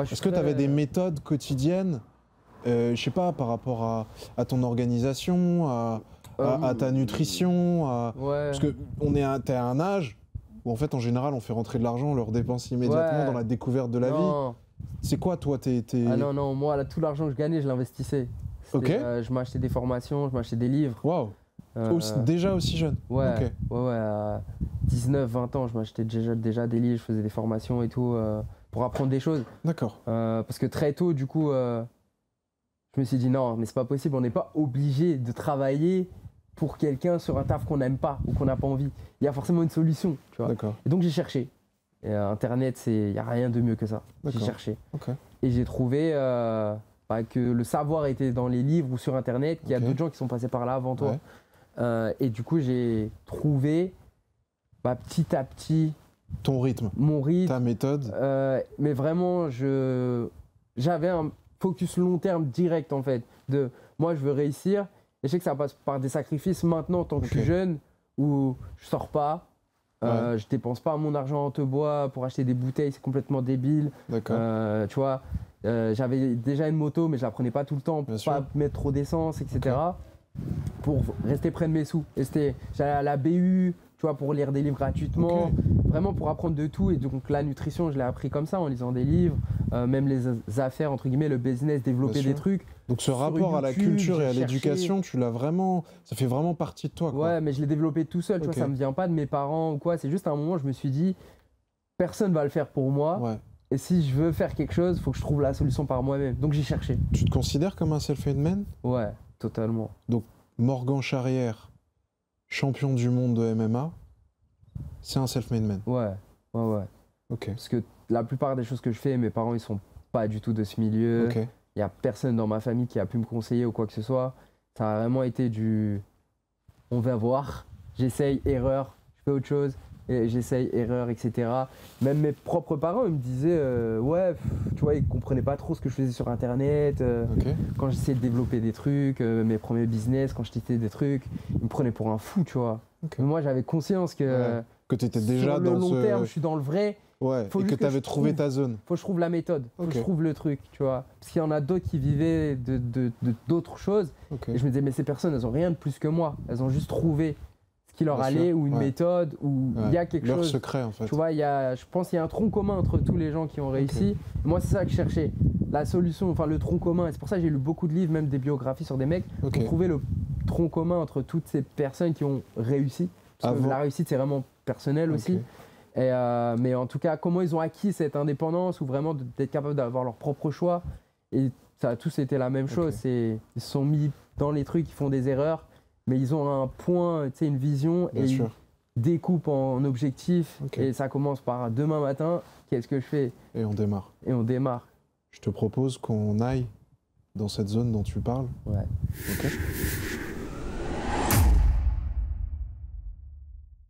Est-ce que tu avais des méthodes quotidiennes, je sais pas, par rapport à ton organisation, à ta nutrition, parce que t'es à un âge où en fait en général on fait rentrer de l'argent, on le redépense immédiatement dans la découverte de la vie. C'est quoi toi Ah non, non, moi là, tout l'argent que je gagnais, je l'investissais. Ok. Je m'achetais des formations, je m'achetais des livres. Waouh. Déjà aussi jeune. Ouais, okay. ouais, à 19, 20 ans, je m'achetais déjà des livres, je faisais des formations et tout pour apprendre des choses. D'accord. Parce que très tôt, du coup, je me suis dit non, mais c'est pas possible, on n'est pas obligé de travailler pour quelqu'un sur un taf qu'on n'aime pas ou qu'on n'a pas envie. Il y a forcément une solution, tu vois. Et donc j'ai cherché. Et, Internet, il n'y a rien de mieux que ça. J'ai cherché. Et j'ai trouvé que le savoir était dans les livres ou sur Internet, qu'il y a d'autres gens qui sont passés par là avant toi. Et du coup, j'ai trouvé petit à petit ton rythme, mon rythme, ta méthode. Mais vraiment, j'avais un focus long terme direct en fait. De moi, je veux réussir. Et je sais que ça passe par des sacrifices maintenant, tant que je suis jeune, où je sors pas. Je dépense pas mon argent en te bois pour acheter des bouteilles, c'est complètement débile. Tu vois, j'avais déjà une moto, mais je la prenais pas tout le temps pour pas mettre trop d'essence, etc. Pour rester près de mes sous. J'allais à la BU, tu vois, pour lire des livres gratuitement, vraiment pour apprendre de tout. Et donc la nutrition, je l'ai appris comme ça, en lisant des livres, même les affaires, entre guillemets, le business, développer des trucs. Donc ce rapport YouTube, à la culture et à l'éducation, tu l'as vraiment, ça fait vraiment partie de toi, quoi. Ouais, mais je l'ai développé tout seul, tu vois, ça me vient pas de mes parents ou quoi. C'est juste à un moment, je me suis dit, personne va le faire pour moi. Et si je veux faire quelque chose, il faut que je trouve la solution par moi-même. Donc j'ai cherché. Tu te considères comme un self-made man? Ouais, totalement. Donc Morgan Charrière, champion du monde de MMA, c'est un self-made man? Ouais. Parce que la plupart des choses que je fais, mes parents, ils sont pas du tout de ce milieu. Il n'y a personne dans ma famille qui a pu me conseiller ou quoi que ce soit. Ça a vraiment été du on va voir, j'essaye, erreur, je fais autre chose, et j'essaye, erreur, etc. Même mes propres parents, ils me disaient, tu vois, ils comprenaient pas trop ce que je faisais sur Internet. Quand j'essayais de développer des trucs, mes premiers business, quand je testais des trucs, ils me prenaient pour un fou, tu vois. Mais moi, j'avais conscience que tu étais déjà sur le long terme, je suis dans le vrai. Et que tu avais trouvé ta zone. Faut que je trouve la méthode, faut que je trouve le truc, tu vois. Parce qu'il y en a d'autres qui vivaient d'autres choses. Et je me disais, mais ces personnes, elles ont rien de plus que moi. Elles ont juste trouvé ce qui leur allait, ou une méthode, ou il y a quelque chose. Leur secret, en fait. Tu vois, je pense qu'il y a un tronc commun entre tous les gens qui ont réussi. Et moi, c'est ça que je cherchais. La solution, enfin le tronc commun. Et c'est pour ça que j'ai lu beaucoup de livres, même des biographies sur des mecs, pour trouver le tronc commun entre toutes ces personnes qui ont réussi. Parce que la réussite, c'est vraiment personnel aussi. Et mais en tout cas, comment ils ont acquis cette indépendance ou vraiment d'être capable d'avoir leur propre choix. Et ça a tous été la même chose. Ils se sont mis dans les trucs, ils font des erreurs, mais ils ont un point, une vision, et ils découpent en objectifs. Et ça commence par demain matin, qu'est-ce que je fais? Et on démarre. Je te propose qu'on aille dans cette zone dont tu parles. Ouais.